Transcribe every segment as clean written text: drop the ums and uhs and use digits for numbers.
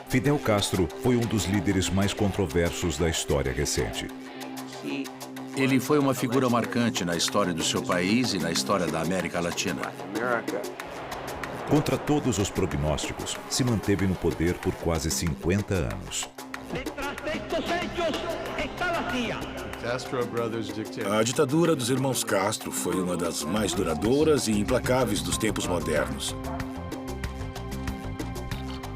Fidel Castro foi um dos líderes mais controversos da história recente. Ele foi uma figura marcante na história do seu país e na história da América Latina. Contra todos os prognósticos, se manteve no poder por quase 50 anos. A ditadura dos irmãos Castro foi uma das mais duradouras e implacáveis dos tempos modernos.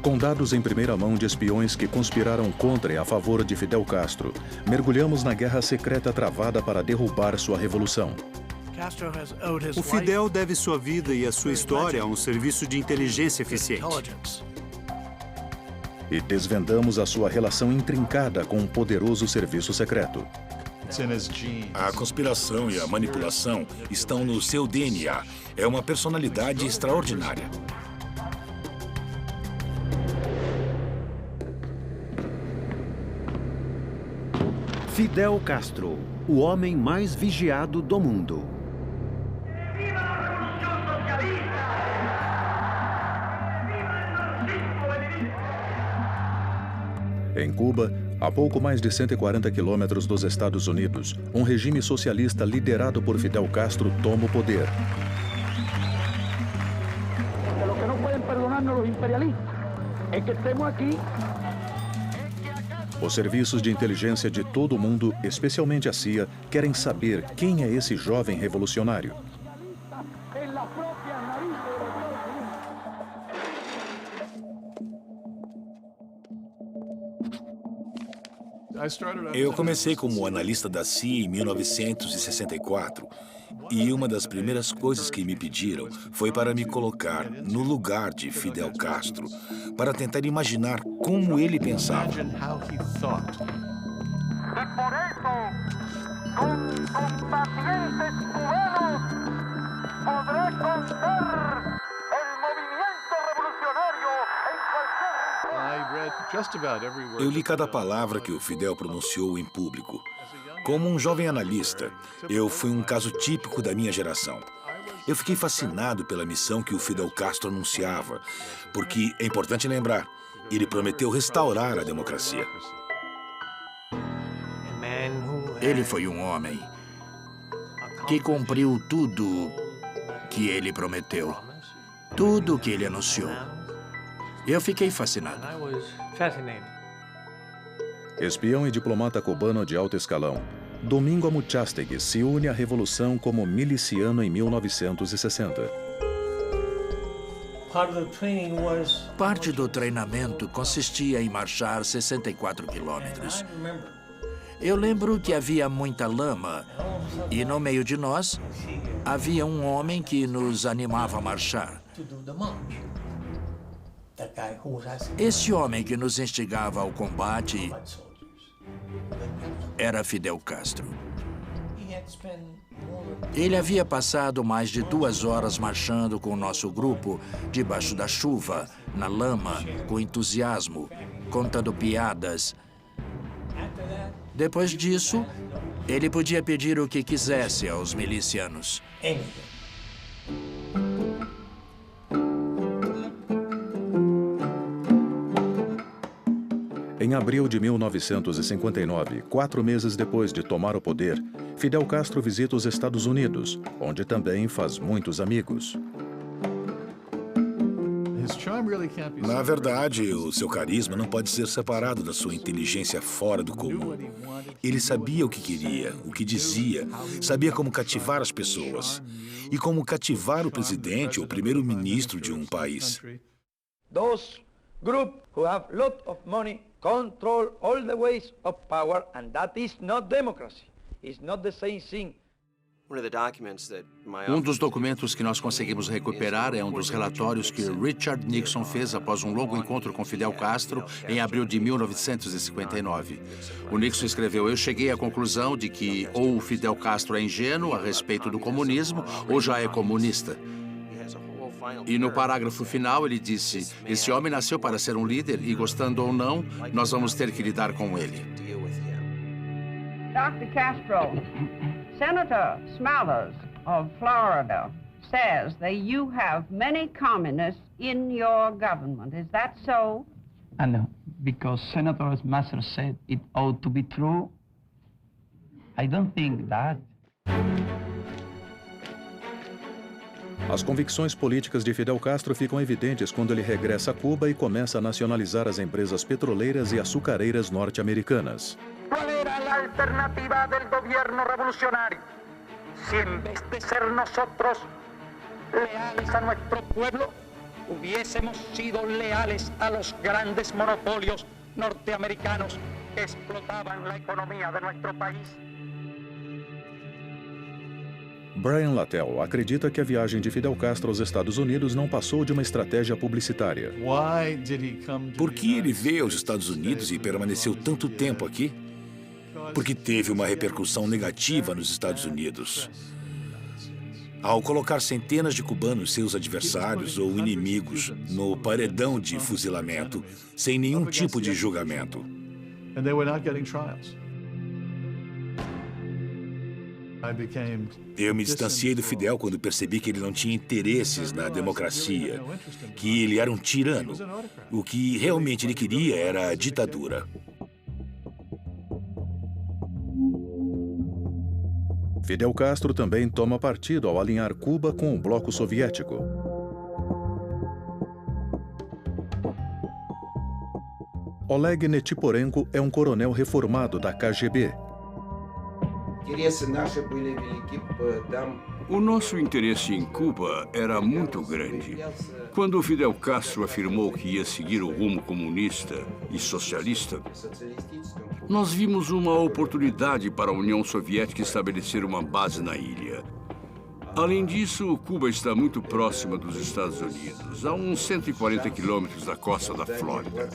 Com dados em primeira mão de espiões que conspiraram contra e a favor de Fidel Castro, mergulhamos na guerra secreta travada para derrubar sua revolução. O Fidel deve sua vida e a sua história a um serviço de inteligência eficiente. E desvendamos a sua relação intrincada com um poderoso serviço secreto. A conspiração e a manipulação estão no seu DNA. É uma personalidade extraordinária. Fidel Castro, o homem mais vigiado do mundo. Em Cuba, a pouco mais de 140 quilômetros dos Estados Unidos, um regime socialista liderado por Fidel Castro toma o poder. O que não podem perdonar-nos os imperialistas é que estemos aqui. Os serviços de inteligência de todo o mundo, especialmente a CIA, querem saber quem é esse jovem revolucionário. Eu comecei como analista da CIA em 1964 e uma das primeiras coisas que me pediram foi para me colocar no lugar de Fidel Castro, para tentar imaginar como ele pensava. E por isso, com pacientes cubanos, podré contar el movimiento revolucionario em qualquer... Eu li cada palavra que o Fidel pronunciou em público. Como um jovem analista, eu fui um caso típico da minha geração. Eu fiquei fascinado pela missão que o Fidel Castro anunciava, porque é importante lembrar, ele prometeu restaurar a democracia. Ele foi um homem que cumpriu tudo que ele prometeu, tudo que ele anunciou. Eu fiquei fascinado. Espião e diplomata cubano de alto escalão, Domingo Amuchastegui se une à revolução como miliciano em 1960. Parte do treinamento consistia em marchar 64 quilômetros. Eu lembro que havia muita lama e no meio de nós havia um homem que nos animava a marchar. Esse homem que nos instigava ao combate era Fidel Castro. Ele havia passado mais de 2 horas marchando com o nosso grupo, debaixo da chuva, na lama, com entusiasmo, contando piadas. Depois disso, ele podia pedir o que quisesse aos milicianos. Em abril de 1959, 4 meses depois de tomar o poder, Fidel Castro visita os Estados Unidos, onde também faz muitos amigos. Na verdade, o seu carisma não pode ser separado da sua inteligência fora do comum. Ele sabia o que queria, o que dizia, sabia como cativar as pessoas e como cativar o presidente ou primeiro-ministro de um país. Those groups who have lot of money control all the ways of power, and that is not democracy. It's not the same thing. Um dos documentos que nós conseguimos recuperar é um dos relatórios que Richard Nixon fez após um longo encontro com Fidel Castro em abril de 1959. O Nixon escreveu: "Eu cheguei à conclusão de que ou o Fidel Castro é ingênuo a respeito do comunismo ou já é comunista." E no parágrafo final ele disse: "Esse homem nasceu para ser um líder e, gostando ou não, nós vamos ter que lidar com ele." Dr. Castro, Senator Smathers of Florida says that you have many communists in your government. Is that so? because Senator Masser said it ought to be true. I don't think that. As convicções políticas de Fidel Castro ficam evidentes quando ele regressa a Cuba e começa a nacionalizar as empresas petroleiras e açucareiras norte-americanas. ¿Cuál era la alternativa del gobierno revolucionario? Si en vez de ser nosotros leales a nuestro pueblo, hubiésemos sido leales a los grandes monopolios norteamericanos que explotaban la economía de nuestro país. Brian Latell acredita que a viagem de Fidel Castro aos Estados Unidos não passou de uma estratégia publicitária. Por que ele veio aos Estados Unidos e permaneceu tanto tempo aqui? Porque teve uma repercussão negativa nos Estados Unidos. Ao colocar centenas de cubanos, seus adversários ou inimigos, no paredão de fuzilamento, sem nenhum tipo de julgamento. Eu me distanciei do Fidel quando percebi que ele não tinha interesses na democracia, que ele era um tirano. O que realmente ele queria era a ditadura. Fidel Castro também toma partido ao alinhar Cuba com o bloco soviético. Oleg Netiporenko é um coronel reformado da KGB. O nosso interesse em Cuba era muito grande. Quando Fidel Castro afirmou que ia seguir o rumo comunista e socialista, nós vimos uma oportunidade para a União Soviética estabelecer uma base na ilha. Além disso, Cuba está muito próxima dos Estados Unidos, a uns 140 quilômetros da costa da Flórida.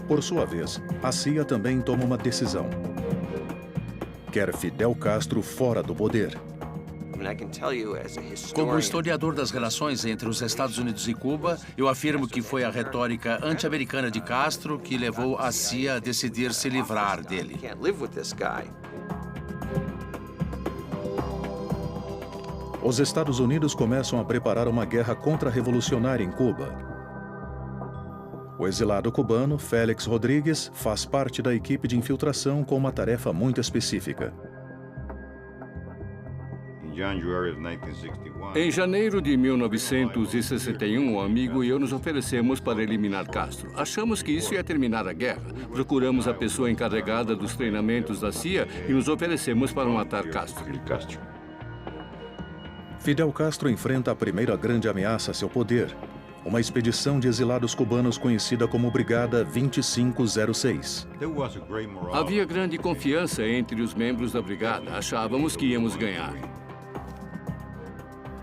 Por sua vez, a CIA também toma uma decisão. Quer Fidel Castro fora do poder. Como historiador das relações entre os Estados Unidos e Cuba, eu afirmo que foi a retórica anti-americana de Castro que levou a CIA a decidir se livrar dele. Os Estados Unidos começam a preparar uma guerra contra-revolucionária em Cuba. O exilado cubano, Félix Rodrigues, faz parte da equipe de infiltração com uma tarefa muito específica. Em janeiro de 1961, um amigo e eu nos oferecemos para eliminar Castro. Achamos que isso ia terminar a guerra. Procuramos a pessoa encarregada dos treinamentos da CIA e nos oferecemos para matar Castro. Fidel Castro enfrenta a primeira grande ameaça a seu poder, uma expedição de exilados cubanos conhecida como Brigada 2506. Havia grande confiança entre os membros da brigada. Achávamos que íamos ganhar.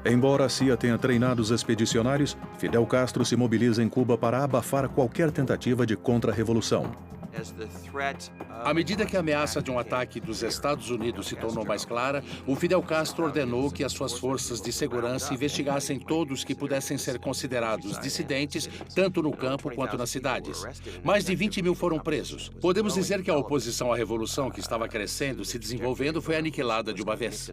Embora a CIA tenha treinado os expedicionários, Fidel Castro se mobiliza em Cuba para abafar qualquer tentativa de contra-revolução. À medida que a ameaça de um ataque dos Estados Unidos se tornou mais clara, o Fidel Castro ordenou que as suas forças de segurança investigassem todos que pudessem ser considerados dissidentes, tanto no campo quanto nas cidades. Mais de 20 mil foram presos. Podemos dizer que a oposição à revolução que estava crescendo, se desenvolvendo, foi aniquilada de uma vez.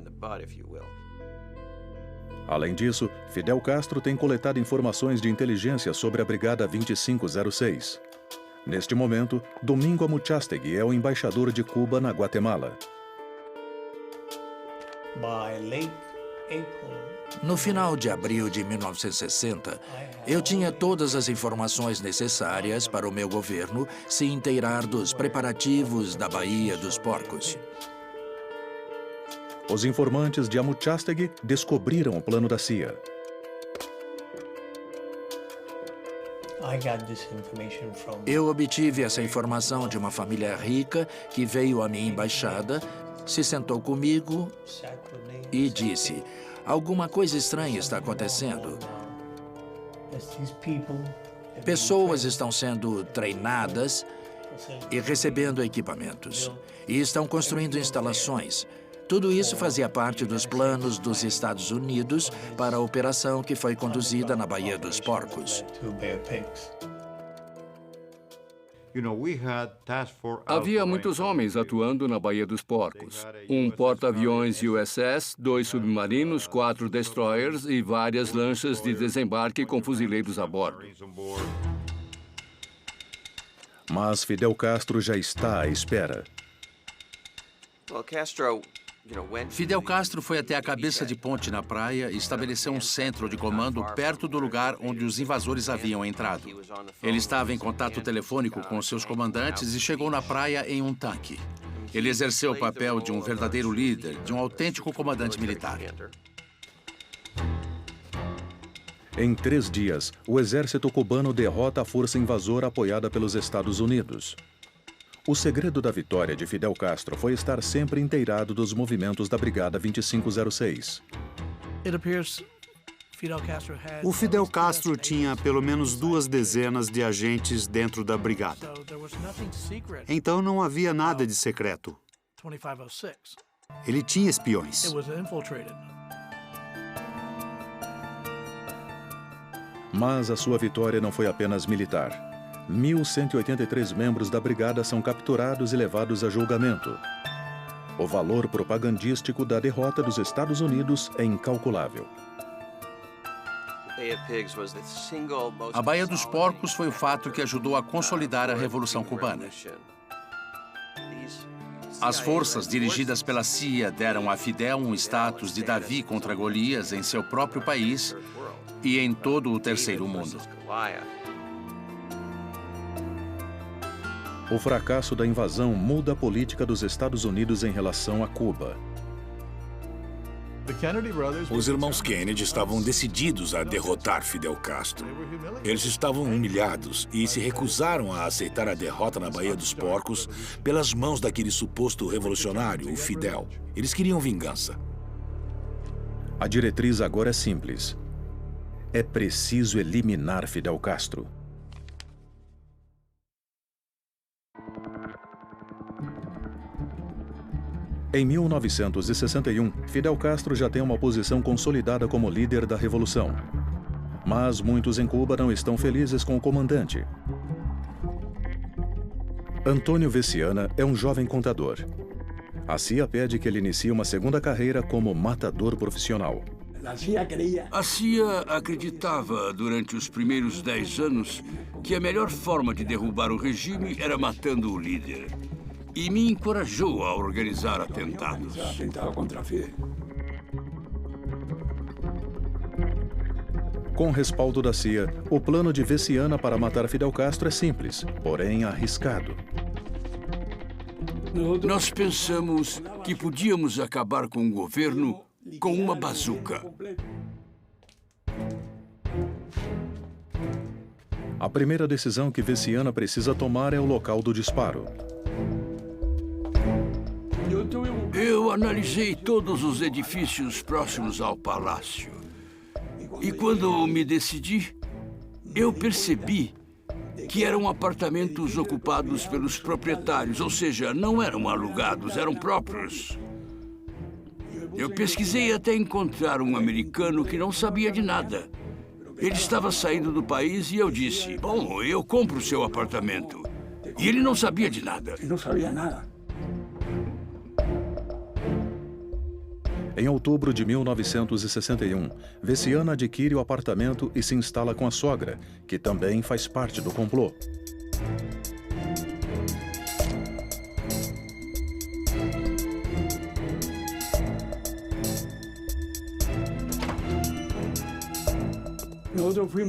Além disso, Fidel Castro tem coletado informações de inteligência sobre a Brigada 2506. Neste momento, Domingo Amuchastegui é o embaixador de Cuba na Guatemala. No final de abril de 1960, eu tinha todas as informações necessárias para o meu governo se inteirar dos preparativos da Baía dos Porcos. Os informantes de Amuchastegui descobriram o plano da CIA. Eu obtive essa informação de uma família rica que veio à minha embaixada, se sentou comigo e disse: alguma coisa estranha está acontecendo. Pessoas estão sendo treinadas e recebendo equipamentos. E estão construindo instalações. Tudo isso fazia parte dos planos dos Estados Unidos para a operação que foi conduzida na Baía dos Porcos. Havia muitos homens atuando na Baía dos Porcos. Um porta-aviões USS, 2 submarinos, 4 destroyers e várias lanchas de desembarque com fuzileiros a bordo. Mas Fidel Castro já está à espera. Fidel Castro foi até a cabeça de ponte na praia e estabeleceu um centro de comando perto do lugar onde os invasores haviam entrado. Ele estava em contato telefônico com seus comandantes e chegou na praia em um tanque. Ele exerceu o papel de um verdadeiro líder, de um autêntico comandante militar. Em 3 dias, o exército cubano derrota a força invasora apoiada pelos Estados Unidos. O segredo da vitória de Fidel Castro foi estar sempre inteirado dos movimentos da Brigada 2506. O Fidel Castro tinha pelo menos 2 dezenas de agentes dentro da brigada. Então não havia nada de secreto. Ele tinha espiões. Mas a sua vitória não foi apenas militar. 1.183 membros da brigada são capturados e levados a julgamento. O valor propagandístico da derrota dos Estados Unidos é incalculável. A Baía dos Porcos foi o fato que ajudou a consolidar a Revolução Cubana. As forças dirigidas pela CIA deram a Fidel um status de Davi contra Golias em seu próprio país e em todo o terceiro mundo. O fracasso da invasão muda a política dos Estados Unidos em relação a Cuba. Os irmãos Kennedy estavam decididos a derrotar Fidel Castro. Eles estavam humilhados e se recusaram a aceitar a derrota na Baía dos Porcos pelas mãos daquele suposto revolucionário, o Fidel. Eles queriam vingança. A diretriz agora é simples. É preciso eliminar Fidel Castro. Em 1961, Fidel Castro já tem uma posição consolidada como líder da revolução. Mas muitos em Cuba não estão felizes com o comandante. Antônio Veciana é um jovem contador. A CIA pede que ele inicie uma segunda carreira como matador profissional. A CIA acreditava, durante os primeiros 10 anos, que a melhor forma de derrubar o regime era matando o líder. E me encorajou a organizar atentados. Com respaldo da CIA, o plano de Veciana para matar Fidel Castro é simples, porém arriscado. Nós pensamos que podíamos acabar com o governo com uma bazuca. A primeira decisão que Veciana precisa tomar é o local do disparo. Eu analisei todos os edifícios próximos ao palácio. E quando me decidi, eu percebi que eram apartamentos ocupados pelos proprietários, ou seja, não eram alugados, eram próprios. Eu pesquisei até encontrar um americano que não sabia de nada. Ele estava saindo do país e eu disse, bom, eu compro o seu apartamento. E ele não sabia de nada. Não sabia nada. Em outubro de 1961, Veciana adquire o apartamento e se instala com a sogra, que também faz parte do complô.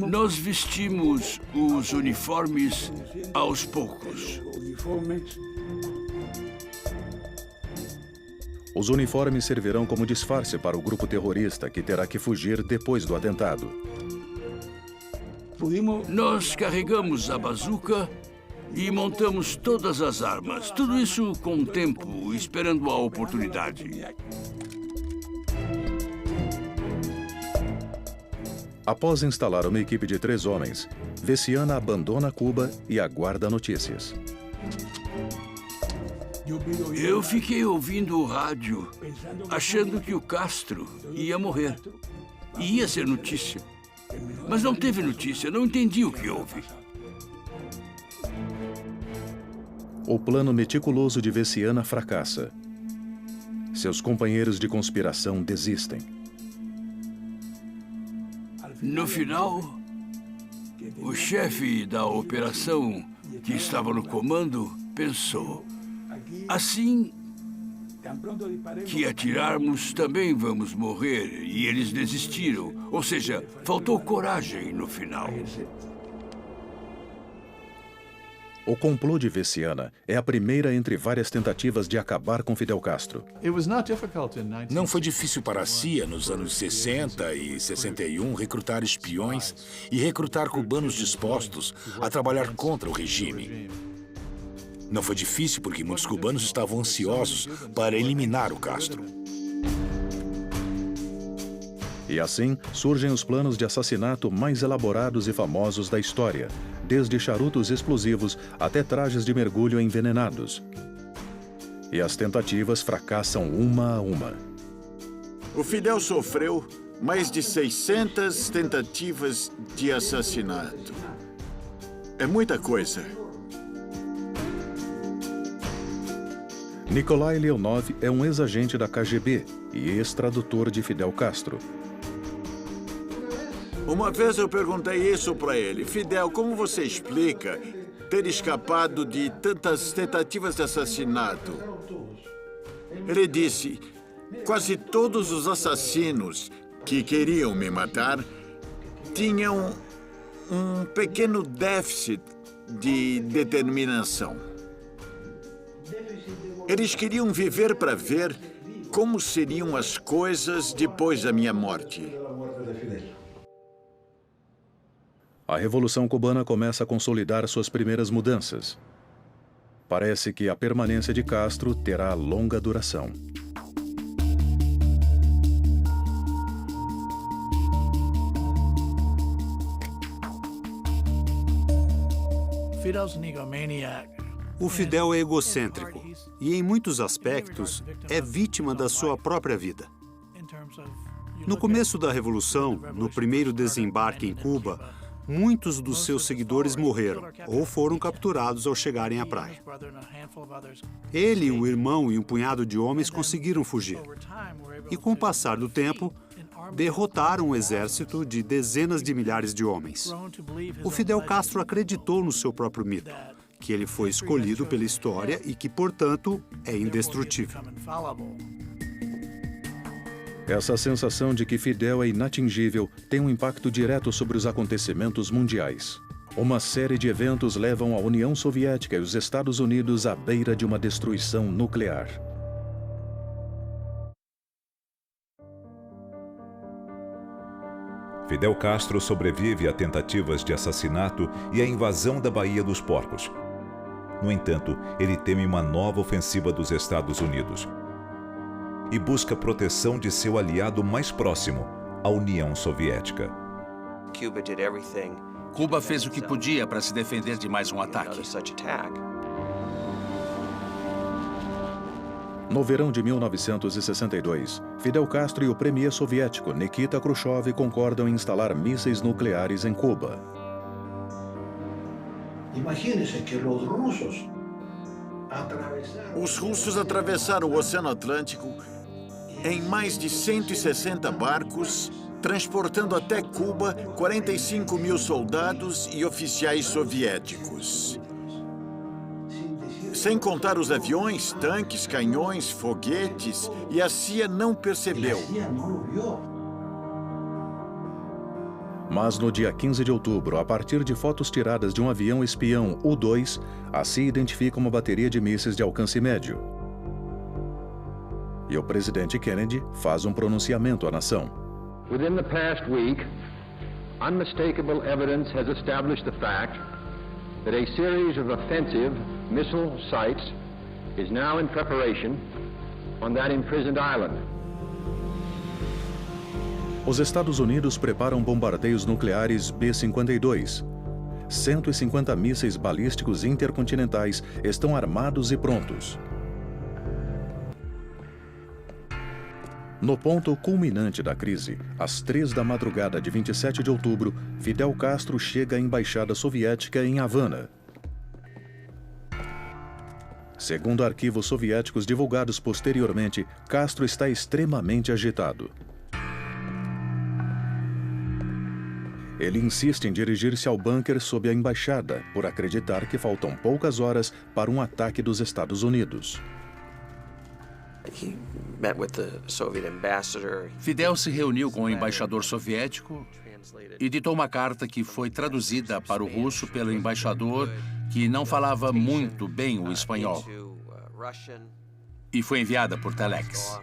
Nós vestimos os uniformes aos poucos. Os uniformes servirão como disfarce para o grupo terrorista que terá que fugir depois do atentado. Nós carregamos a bazuca e montamos todas as armas. Tudo isso com tempo, esperando a oportunidade. Após instalar uma equipe de 3 homens, Veciana abandona Cuba e aguarda notícias. Eu fiquei ouvindo o rádio, achando que o Castro ia morrer. E ia ser notícia. Mas não teve notícia, não entendi o que houve. O plano meticuloso de Veciana fracassa. Seus companheiros de conspiração desistem. No final, o chefe da operação que estava no comando pensou: assim que atirarmos também vamos morrer, e eles desistiram. Ou seja, faltou coragem no final. O complô de Veciana é a primeira entre várias tentativas de acabar com Fidel Castro. Não foi difícil para a CIA, nos anos 60 e 61, recrutar espiões e recrutar cubanos dispostos a trabalhar contra o regime. Não foi difícil porque muitos cubanos estavam ansiosos para eliminar o Castro. E assim surgem os planos de assassinato mais elaborados e famosos da história, desde charutos explosivos até trajes de mergulho envenenados. E as tentativas fracassam uma a uma. O Fidel sofreu mais de 600 tentativas de assassinato. É muita coisa. Nikolai Leonov é um ex-agente da KGB e ex-tradutor de Fidel Castro. Uma vez eu perguntei isso para ele. Fidel, como você explica ter escapado de tantas tentativas de assassinato? Ele disse: quase todos os assassinos que queriam me matar tinham um pequeno déficit de determinação. Eles queriam viver para ver como seriam as coisas depois da minha morte. A Revolução Cubana começa a consolidar suas primeiras mudanças. Parece que a permanência de Castro terá longa duração. O Fidel é egocêntrico e, em muitos aspectos, é vítima da sua própria vida. No começo da Revolução, no primeiro desembarque em Cuba, muitos dos seus seguidores morreram ou foram capturados ao chegarem à praia. Ele, o irmão e um punhado de homens conseguiram fugir. E, com o passar do tempo, derrotaram um exército de dezenas de milhares de homens. O Fidel Castro acreditou no seu próprio mito, que ele foi escolhido pela história e que, portanto, é indestrutível. Essa sensação de que Fidel é inatingível tem um impacto direto sobre os acontecimentos mundiais. Uma série de eventos levam a União Soviética e os Estados Unidos à beira de uma destruição nuclear. Fidel Castro sobrevive a tentativas de assassinato e à invasão da Baía dos Porcos. No entanto, ele teme uma nova ofensiva dos Estados Unidos e busca proteção de seu aliado mais próximo, a União Soviética. Cuba fez o que podia para se defender de mais um ataque. No verão de 1962, Fidel Castro e o premier soviético Nikita Khrushchev concordam em instalar mísseis nucleares em Cuba. Os russos atravessaram o Oceano Atlântico em mais de 160 barcos, transportando até Cuba 45 mil soldados e oficiais soviéticos. Sem contar os aviões, tanques, canhões, foguetes, e a CIA não percebeu. Mas no dia 15 de outubro, a partir de fotos tiradas de um avião espião U-2, a CIA identifica uma bateria de mísseis de alcance médio. E o presidente Kennedy faz um pronunciamento à nação. Within the past week, unmistakable evidence has established the fact that a series of offensive missile sites is now in preparation on that imprisoned island. Os Estados Unidos preparam bombardeios nucleares B-52. 150 mísseis balísticos intercontinentais estão armados e prontos. No ponto culminante da crise, às 3 da madrugada de 27 de outubro, Fidel Castro chega à embaixada soviética em Havana. Segundo arquivos soviéticos divulgados posteriormente, Castro está extremamente agitado. Ele insiste em dirigir-se ao bunker sob a embaixada, por acreditar que faltam poucas horas para um ataque dos Estados Unidos. Fidel se reuniu com o embaixador soviético e ditou uma carta que foi traduzida para o russo pelo embaixador, que não falava muito bem o espanhol, e foi enviada por telex.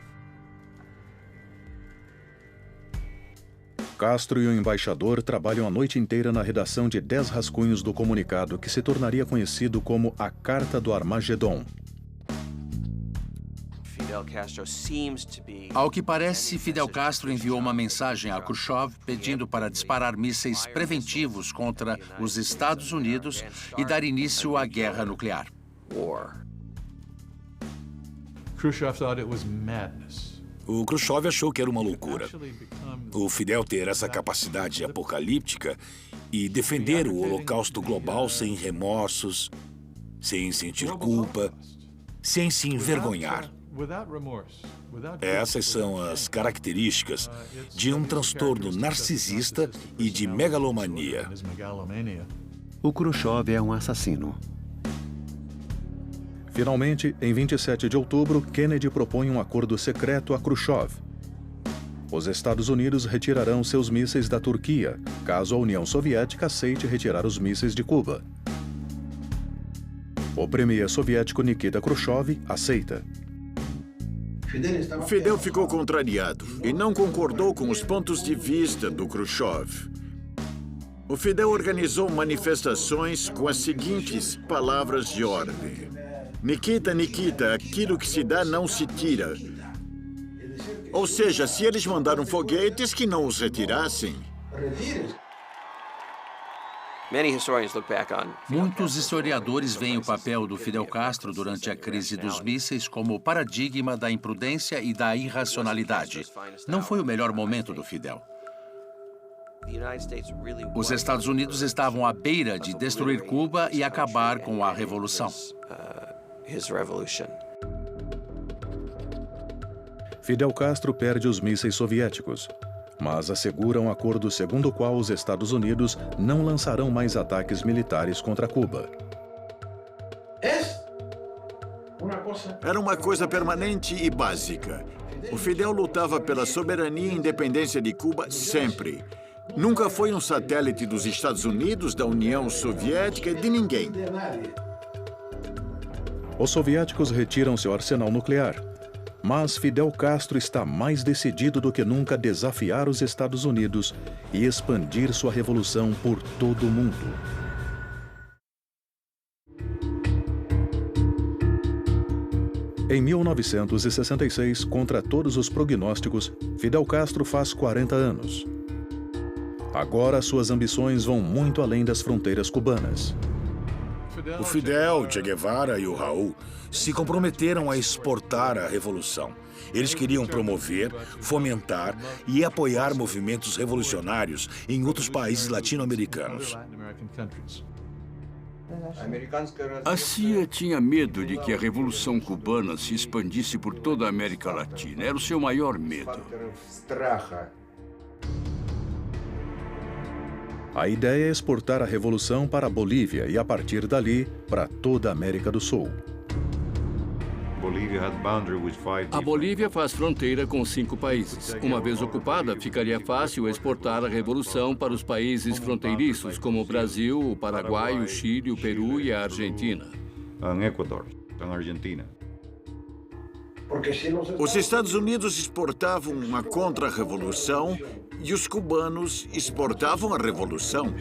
Castro e o embaixador trabalham a noite inteira na redação de 10 rascunhos do comunicado que se tornaria conhecido como a Carta do Armagedon. Ao que parece, Fidel Castro enviou uma mensagem a Khrushchev pedindo para disparar mísseis preventivos contra os Estados Unidos e dar início à guerra nuclear. Khrushchev thought it was madness. O Khrushchev achou que era uma loucura. O Fidel ter essa capacidade apocalíptica e defender o holocausto global sem remorsos, sem sentir culpa, sem se envergonhar. Essas são as características de um transtorno narcisista e de megalomania. O Khrushchev é um assassino. Finalmente, em 27 de outubro, Kennedy propõe um acordo secreto a Khrushchev. Os Estados Unidos retirarão seus mísseis da Turquia, caso a União Soviética aceite retirar os mísseis de Cuba. O premier soviético Nikita Khrushchev aceita. Fidel ficou contrariado e não concordou com os pontos de vista do Khrushchev. O Fidel organizou manifestações com as seguintes palavras de ordem: Nikita, Nikita, aquilo que se dá não se tira. Ou seja, se eles mandaram foguetes, que não os retirassem. Muitos historiadores veem o papel do Fidel Castro durante a crise dos mísseis como o paradigma da imprudência e da irracionalidade. Não foi o melhor momento do Fidel. Os Estados Unidos estavam à beira de destruir Cuba e acabar com a Revolução. Fidel Castro perde os mísseis soviéticos, mas assegura um acordo segundo o qual os Estados Unidos não lançarão mais ataques militares contra Cuba. Era uma coisa permanente e básica. O Fidel lutava pela soberania e independência de Cuba sempre. Nunca foi um satélite dos Estados Unidos, da União Soviética e de ninguém. Os soviéticos retiram seu arsenal nuclear, mas Fidel Castro está mais decidido do que nunca a desafiar os Estados Unidos e expandir sua revolução por todo o mundo. Em 1966, contra todos os prognósticos, Fidel Castro faz 40 anos. Agora, suas ambições vão muito além das fronteiras cubanas. O Fidel, Che Guevara e o Raul se comprometeram a exportar a revolução. Eles queriam promover, fomentar e apoiar movimentos revolucionários em outros países latino-americanos. A CIA tinha medo de que a Revolução Cubana se expandisse por toda a América Latina. Era o seu maior medo. A ideia é exportar a revolução para a Bolívia e, a partir dali, para toda a América do Sul. A Bolívia faz fronteira com 5 países. Uma vez ocupada, ficaria fácil exportar a revolução para os países fronteiriços, como o Brasil, o Paraguai, o Chile, o Peru e a Argentina. Os Estados Unidos exportavam uma contra-revolução e os cubanos exportavam a revolução.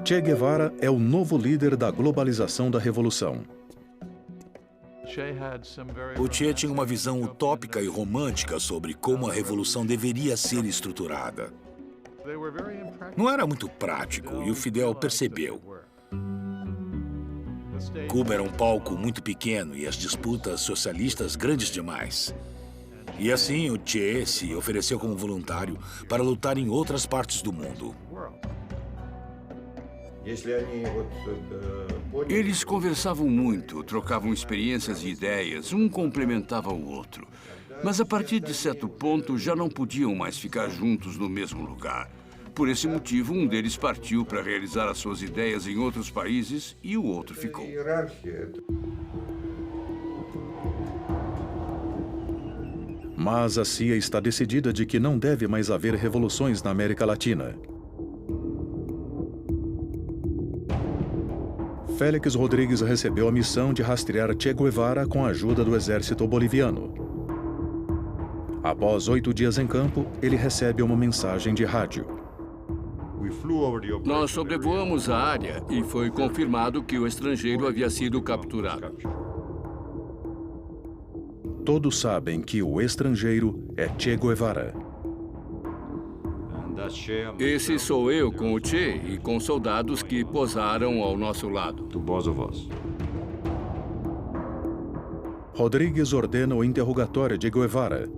Che Guevara é o novo líder da globalização da revolução. O Che tinha uma visão utópica e romântica sobre como a revolução deveria ser estruturada. Não era muito prático e o Fidel percebeu. Cuba era um palco muito pequeno e as disputas socialistas grandes demais. E assim o Che se ofereceu como voluntário para lutar em outras partes do mundo. Eles conversavam muito, trocavam experiências e ideias, um complementava o outro. Mas a partir de certo ponto já não podiam mais ficar juntos no mesmo lugar. Por esse motivo, um deles partiu para realizar as suas ideias em outros países e o outro ficou. Mas a CIA está decidida de que não deve mais haver revoluções na América Latina. Félix Rodrigues recebeu a missão de rastrear Che Guevara com a ajuda do exército boliviano. Após 8 dias em campo, ele recebe uma mensagem de rádio. Nós sobrevoamos a área e foi confirmado que o estrangeiro havia sido capturado. Todos sabem que o estrangeiro é Che Guevara. Esse sou eu com o Che e com soldados que posaram ao nosso lado. Rodrigues ordena o interrogatório de Guevara.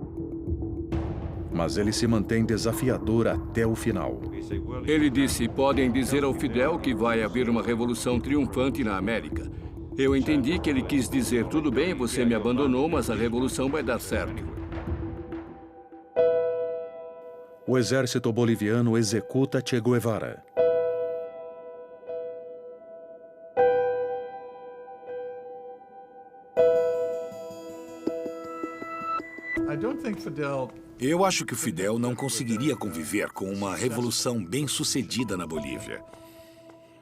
Mas ele se mantém desafiador até o final. Ele disse: podem dizer ao Fidel que vai haver uma revolução triunfante na América. Eu entendi que ele quis dizer: tudo bem, você me abandonou, mas a revolução vai dar certo. O exército boliviano executa Che Guevara. Eu acho que o Fidel não conseguiria conviver com uma revolução bem-sucedida na Bolívia.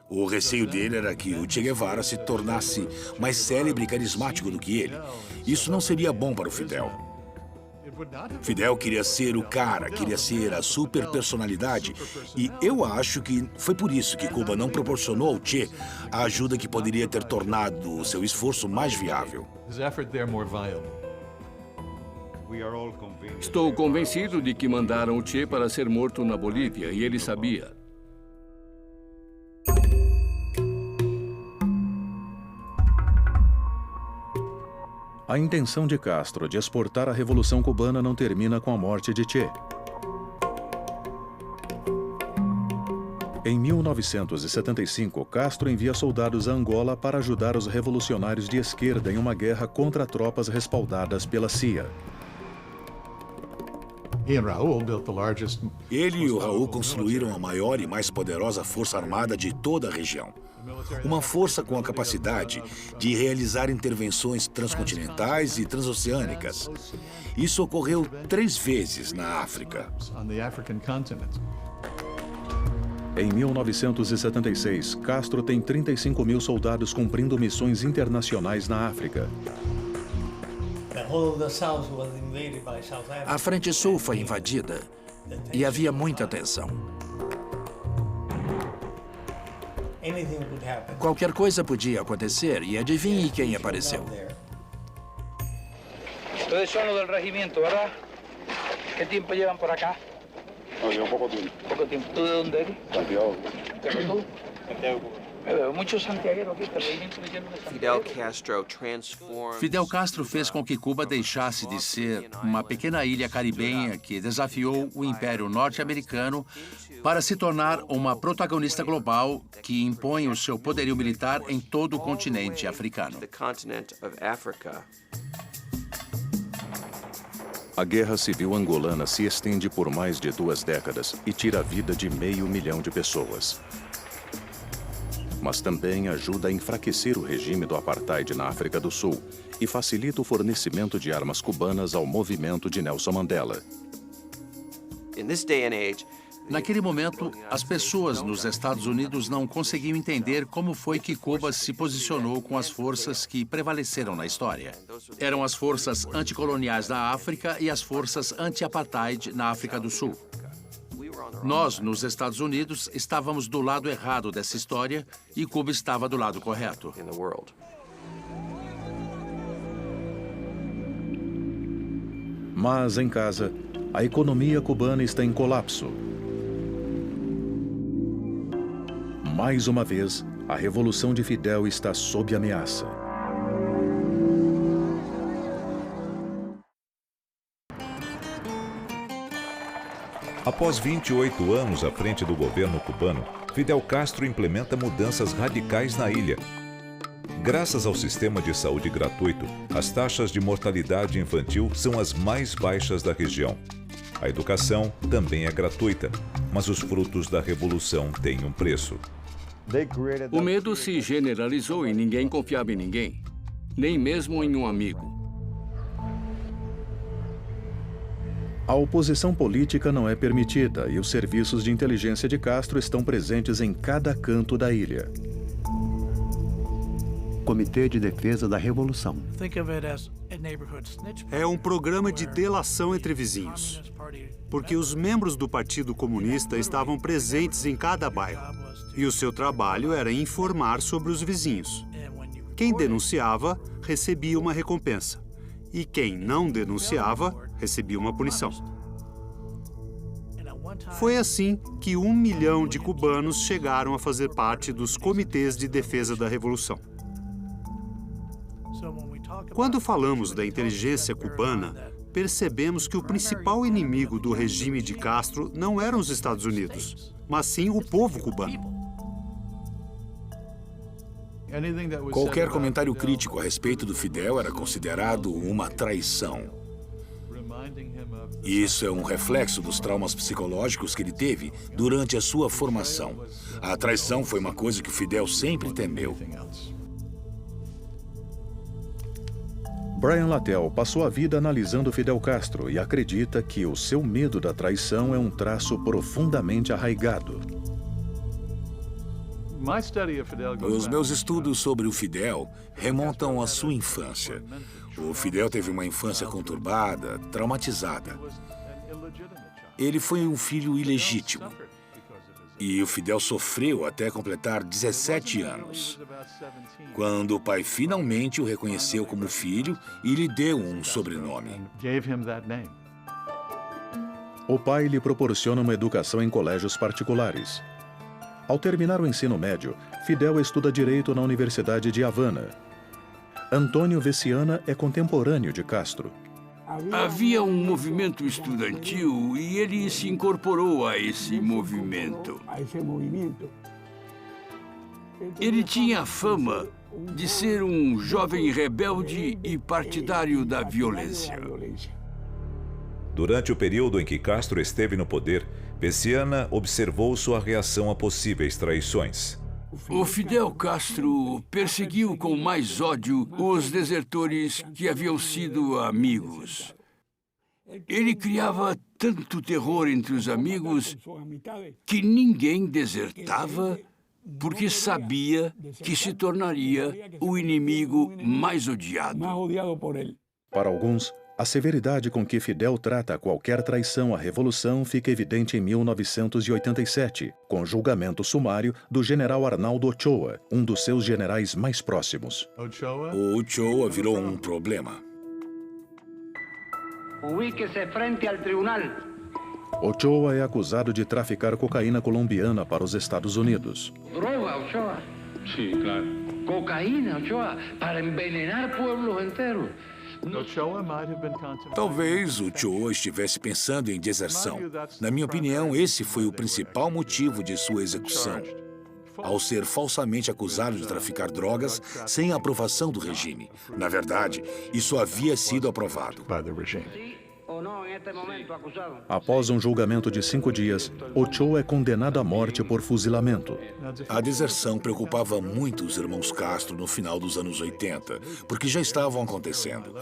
O receio dele era que o Che Guevara se tornasse mais célebre e carismático do que ele. Isso não seria bom para o Fidel. Fidel queria ser o cara, queria ser a superpersonalidade. E eu acho que foi por isso que Cuba não proporcionou ao Che a ajuda que poderia ter tornado o seu esforço mais viável. Estou convencido de que mandaram o Che para ser morto na Bolívia, e ele sabia. A intenção de Castro de exportar a Revolução Cubana não termina com a morte de Che. Em 1975, Castro envia soldados a Angola para ajudar os revolucionários de esquerda em uma guerra contra tropas respaldadas pela CIA. Ele e o Raul construíram a maior e mais poderosa força armada de toda a região. Uma força com a capacidade de realizar intervenções transcontinentais e transoceânicas. Isso ocorreu 3 vezes na África. Em 1976, Castro tem 35 mil soldados cumprindo missões internacionais na África. A Frente Sul foi invadida e havia muita tensão. Qualquer coisa podia acontecer e adivinhe quem apareceu. Ustedes son los del regimiento, ¿verdad? ¿Qué tiempo llevan por acá? No, llevo poco tiempo. Poco tiempo. ¿Tú de dónde eres? Santiago. ¿Pero tú? Santiago. Muchos santiagueros aquí, regimiento lleno de Santiago. Fidel Castro fez com que Cuba deixasse de ser uma pequena ilha caribenha que desafiou o Império Norte-Americano para se tornar uma protagonista global que impõe o seu poderio militar em todo o continente africano. A guerra civil angolana se estende por mais de 2 décadas e tira a vida de 500 mil de pessoas. Mas também ajuda a enfraquecer o regime do apartheid na África do Sul e facilita o fornecimento de armas cubanas ao movimento de Nelson Mandela. Naquele momento, as pessoas nos Estados Unidos não conseguiam entender como foi que Cuba se posicionou com as forças que prevaleceram na história. Eram as forças anticoloniais da África e as forças anti-apartheid na África do Sul. Nós, nos Estados Unidos, estávamos do lado errado dessa história e Cuba estava do lado correto. Mas, em casa, a economia cubana está em colapso. Mais uma vez, a Revolução de Fidel está sob ameaça. Após 28 anos à frente do governo cubano, Fidel Castro implementa mudanças radicais na ilha Graças ao sistema de saúde gratuito, as taxas de mortalidade infantil são as mais baixas da região. A educação também é gratuita, mas os frutos da revolução têm um preço. O medo se generalizou e ninguém confiava em ninguém, nem mesmo em um amigo. A oposição política não é permitida e os serviços de inteligência de Castro estão presentes em cada canto da ilha. Comitê de Defesa da Revolução. É um programa de delação entre vizinhos, porque os membros do Partido Comunista estavam presentes em cada bairro, e o seu trabalho era informar sobre os vizinhos. Quem denunciava recebia uma recompensa, e quem não denunciava recebia uma punição. Foi assim que 1 milhão de cubanos chegaram a fazer parte dos comitês de defesa da Revolução. Quando falamos da inteligência cubana, percebemos que o principal inimigo do regime de Castro não eram os Estados Unidos, mas sim o povo cubano. Qualquer comentário crítico a respeito do Fidel era considerado uma traição. Isso é um reflexo dos traumas psicológicos que ele teve durante a sua formação. A traição foi uma coisa que o Fidel sempre temeu. Brian Latell passou a vida analisando Fidel Castro e acredita que o seu medo da traição é um traço profundamente arraigado. Os meus estudos sobre o Fidel remontam à sua infância. O Fidel teve uma infância conturbada, traumatizada. Ele foi um filho ilegítimo. E o Fidel sofreu até completar 17 anos, quando o pai finalmente o reconheceu como filho e lhe deu um sobrenome. O pai lhe proporciona uma educação em colégios particulares. Ao terminar o ensino médio, Fidel estuda Direito na Universidade de Havana. Antônio Veciana é contemporâneo de Castro. Havia um movimento estudantil e ele se incorporou a esse movimento. Ele tinha a fama de ser um jovem rebelde e partidário da violência. Durante o período em que Castro esteve no poder, Veciana observou sua reação a possíveis traições. O Fidel Castro perseguiu com mais ódio os desertores que haviam sido amigos. Ele criava tanto terror entre os amigos que ninguém desertava porque sabia que se tornaria o inimigo mais odiado. Para alguns, a severidade com que Fidel trata qualquer traição à Revolução fica evidente em 1987, com o julgamento sumário do general Arnaldo Ochoa, um dos seus generais mais próximos. O Ochoa virou um problema. Ubíquese frente al tribunal. Ochoa é acusado de traficar cocaína colombiana para os Estados Unidos. Droga, Ochoa. Sí, claro. Cocaína, Ochoa, para envenenar pueblos enteros. Talvez o Ochoa estivesse pensando em deserção. Na minha opinião, esse foi o principal motivo de sua execução. Ao ser falsamente acusado de traficar drogas sem a aprovação do regime. Na verdade, isso havia sido aprovado. Após um julgamento de 5 dias, Ochoa é condenado à morte por fuzilamento. A deserção preocupava muito os irmãos Castro no final dos anos 80, porque já estavam acontecendo.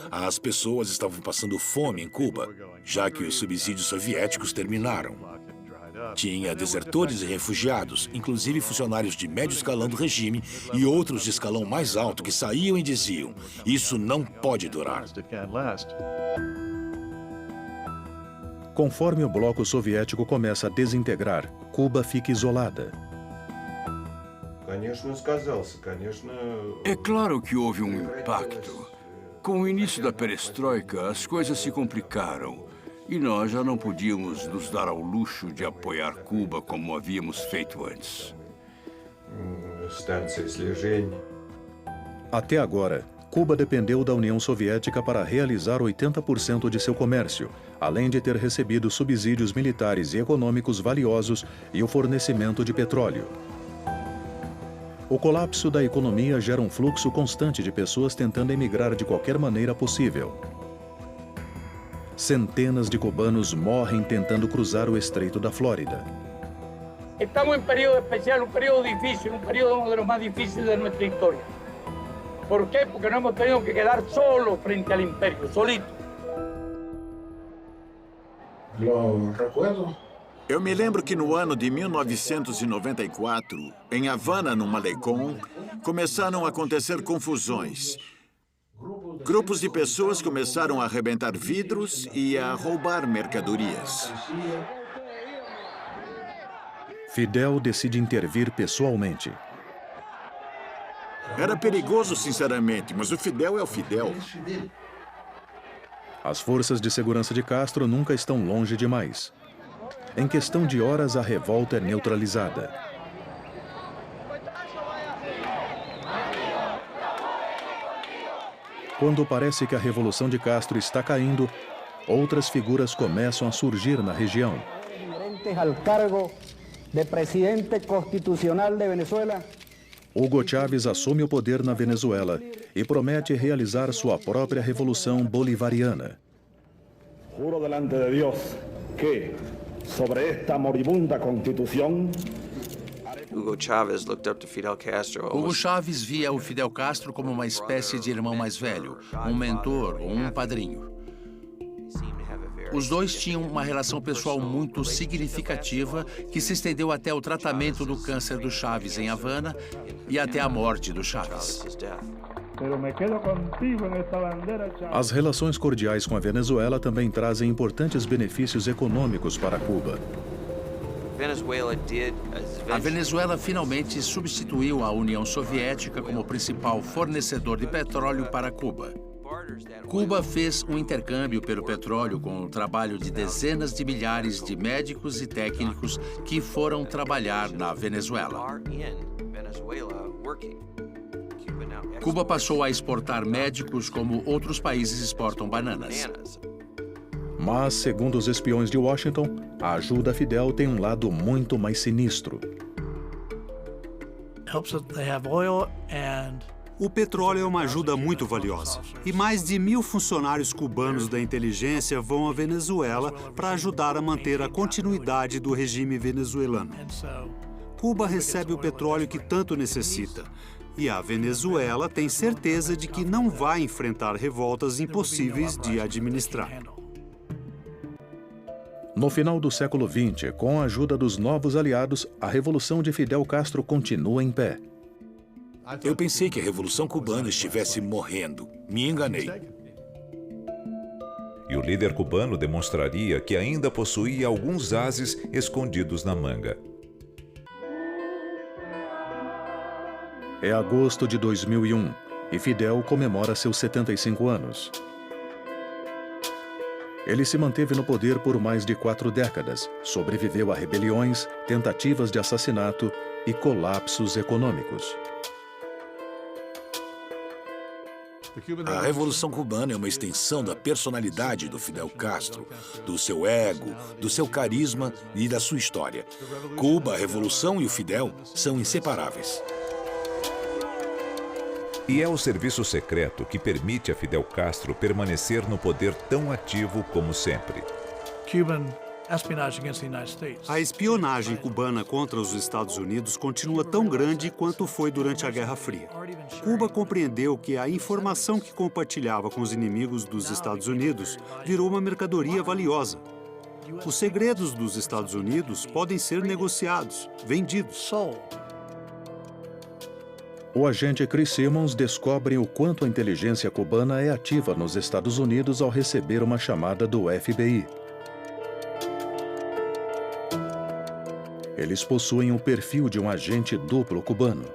As pessoas estavam passando fome em Cuba, já que os subsídios soviéticos terminaram. Tinha desertores e refugiados, inclusive funcionários de médio escalão do regime e outros de escalão mais alto que saíam e diziam: "Isso não pode durar." Conforme o bloco soviético começa a desintegrar, Cuba fica isolada. É claro que houve um impacto. Com o início da perestroika, as coisas se complicaram. E nós já não podíamos nos dar ao luxo de apoiar Cuba como havíamos feito antes. Até agora, Cuba dependeu da União Soviética para realizar 80% de seu comércio, além de ter recebido subsídios militares e econômicos valiosos e o fornecimento de petróleo. O colapso da economia gera um fluxo constante de pessoas tentando emigrar de qualquer maneira possível. Centenas de cubanos morrem tentando cruzar o Estreito da Flórida. Estamos em período especial, período difícil, período um dos mais difíceis da nossa história. ¿Por quê? Porque não hemos tenido que quedar solos frente ao império, solitos. Eu me lembro que no ano de 1994, em Havana, no Malecón, começaram a acontecer confusões. Grupos de pessoas começaram a arrebentar vidros e a roubar mercadorias. Fidel decide intervir pessoalmente. Era perigoso, sinceramente, mas o Fidel é o Fidel. As forças de segurança de Castro nunca estão longe demais. Em questão de horas, a revolta é neutralizada. Quando parece que a revolução de Castro está caindo, outras figuras começam a surgir na região. Hugo Chávez assume o poder na Venezuela e promete realizar sua própria revolução bolivariana. Juro delante de Deus que, sobre esta moribunda Constituição, Hugo Chávez via o Fidel Castro como uma espécie de irmão mais velho, um mentor ou um padrinho. Os dois tinham uma relação pessoal muito significativa que se estendeu até o tratamento do câncer do Chávez em Havana e até a morte do Chávez. As relações cordiais com a Venezuela também trazem importantes benefícios econômicos para Cuba. A Venezuela finalmente substituiu a União Soviética como principal fornecedor de petróleo para Cuba. Cuba fez um intercâmbio pelo petróleo com o trabalho de dezenas de milhares de médicos e técnicos que foram trabalhar na Venezuela. Cuba passou a exportar médicos como outros países exportam bananas. Mas, segundo os espiões de Washington, a ajuda a Fidel tem um lado muito mais sinistro. O petróleo é uma ajuda muito valiosa. E mais de 1.000 funcionários cubanos da inteligência vão à Venezuela para ajudar a manter a continuidade do regime venezuelano. Cuba recebe o petróleo que tanto necessita. E a Venezuela tem certeza de que não vai enfrentar revoltas impossíveis de administrar. No final do século XX, com a ajuda dos novos aliados, a revolução de Fidel Castro continua em pé. Eu pensei que a Revolução Cubana estivesse morrendo. Me enganei. E o líder cubano demonstraria que ainda possuía alguns ases escondidos na manga. É agosto de 2001 e Fidel comemora seus 75 anos. Ele se manteve no poder por mais de 4 décadas, sobreviveu a rebeliões, tentativas de assassinato e colapsos econômicos. A Revolução Cubana é uma extensão da personalidade do Fidel Castro, do seu ego, do seu carisma e da sua história. Cuba, a Revolução e o Fidel são inseparáveis. E é o serviço secreto que permite a Fidel Castro permanecer no poder tão ativo como sempre. A espionagem cubana contra os Estados Unidos continua tão grande quanto foi durante a Guerra Fria. Cuba compreendeu que a informação que compartilhava com os inimigos dos Estados Unidos virou uma mercadoria valiosa. Os segredos dos Estados Unidos podem ser negociados, vendidos. O agente Chris Simmons descobre o quanto a inteligência cubana é ativa nos Estados Unidos ao receber uma chamada do FBI. Eles possuem o perfil de um agente duplo cubano.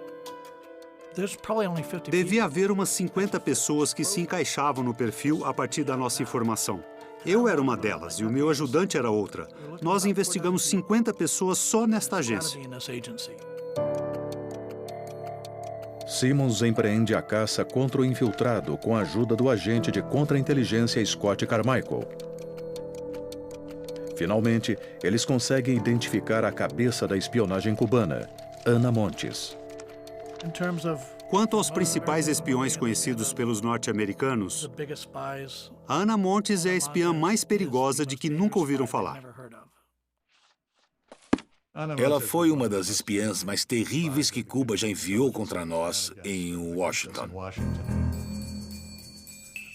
Devia haver umas 50 pessoas que se encaixavam no perfil a partir da nossa informação. Eu era uma delas e o meu ajudante era outra. Nós investigamos 50 pessoas só nesta agência. Simmons empreende a caça contra o infiltrado com a ajuda do agente de contra-inteligência Scott Carmichael. Finalmente, eles conseguem identificar a cabeça da espionagem cubana, Ana Montes. Quanto aos principais espiões conhecidos pelos norte-americanos, a Ana Montes é a espiã mais perigosa de que nunca ouviram falar. Ela foi uma das espiãs mais terríveis que Cuba já enviou contra nós em Washington.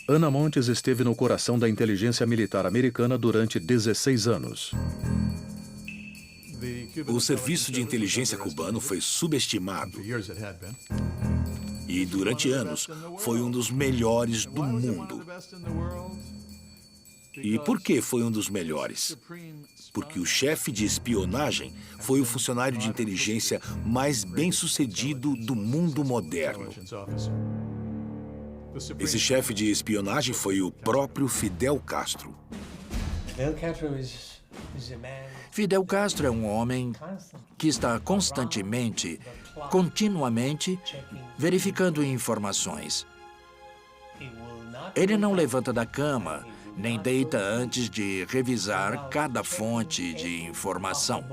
Ana Montes esteve no coração da inteligência militar americana durante 16 anos. O serviço de inteligência cubano foi subestimado. E durante anos foi um dos melhores do mundo. E por que foi um dos melhores? Porque o chefe de espionagem foi o funcionário de inteligência mais bem-sucedido do mundo moderno. Esse chefe de espionagem foi o próprio Fidel Castro. Fidel Castro é um homem que está continuamente, verificando informações. Ele não levanta da cama, nem deita antes de revisar cada fonte de informação.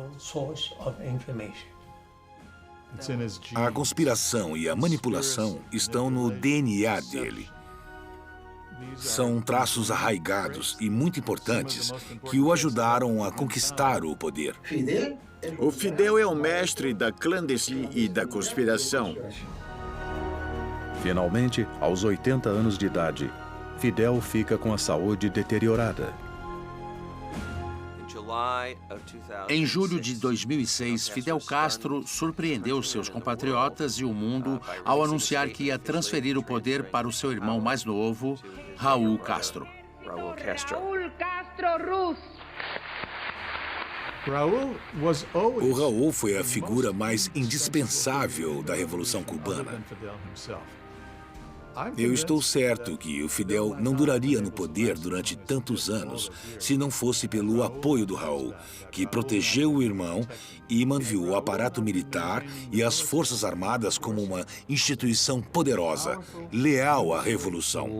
A conspiração e a manipulação estão no DNA dele. São traços arraigados e muito importantes que o ajudaram a conquistar o poder. O Fidel é o mestre da clandestinidade e da conspiração. Finalmente, aos 80 anos de idade, Fidel fica com a saúde deteriorada. Em julho de 2006, Fidel Castro surpreendeu seus compatriotas e o mundo ao anunciar que ia transferir o poder para o seu irmão mais novo, Raul Castro. Raul Castro Ruz. O Raul foi a figura mais indispensável da Revolução Cubana. Eu estou certo que o Fidel não duraria no poder durante tantos anos se não fosse pelo apoio do Raul, que protegeu o irmão e manteve o aparato militar e as Forças Armadas como uma instituição poderosa, leal à Revolução.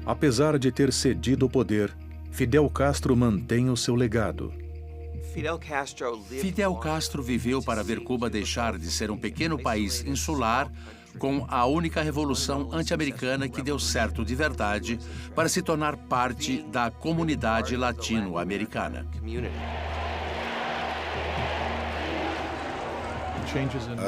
Apesar de ter cedido o poder, Fidel Castro mantém o seu legado. Fidel Castro viveu para ver Cuba deixar de ser um pequeno país insular com a única revolução anti-americana que deu certo de verdade para se tornar parte da comunidade latino-americana.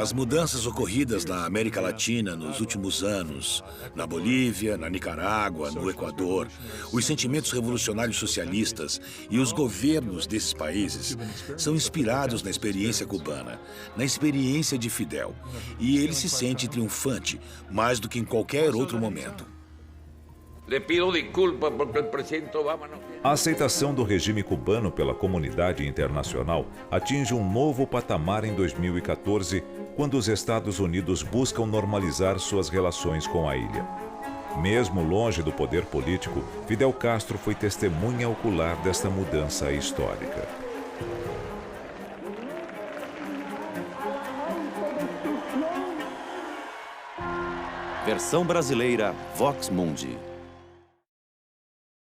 As mudanças ocorridas na América Latina nos últimos anos, na Bolívia, na Nicarágua, no Equador, os sentimentos revolucionários socialistas e os governos desses países são inspirados na experiência cubana, na experiência de Fidel, e ele se sente triunfante mais do que em qualquer outro momento. A aceitação do regime cubano pela comunidade internacional atinge um novo patamar em 2014, quando os Estados Unidos buscam normalizar suas relações com a ilha. Mesmo longe do poder político, Fidel Castro foi testemunha ocular desta mudança histórica. Versão brasileira Vox Mundi.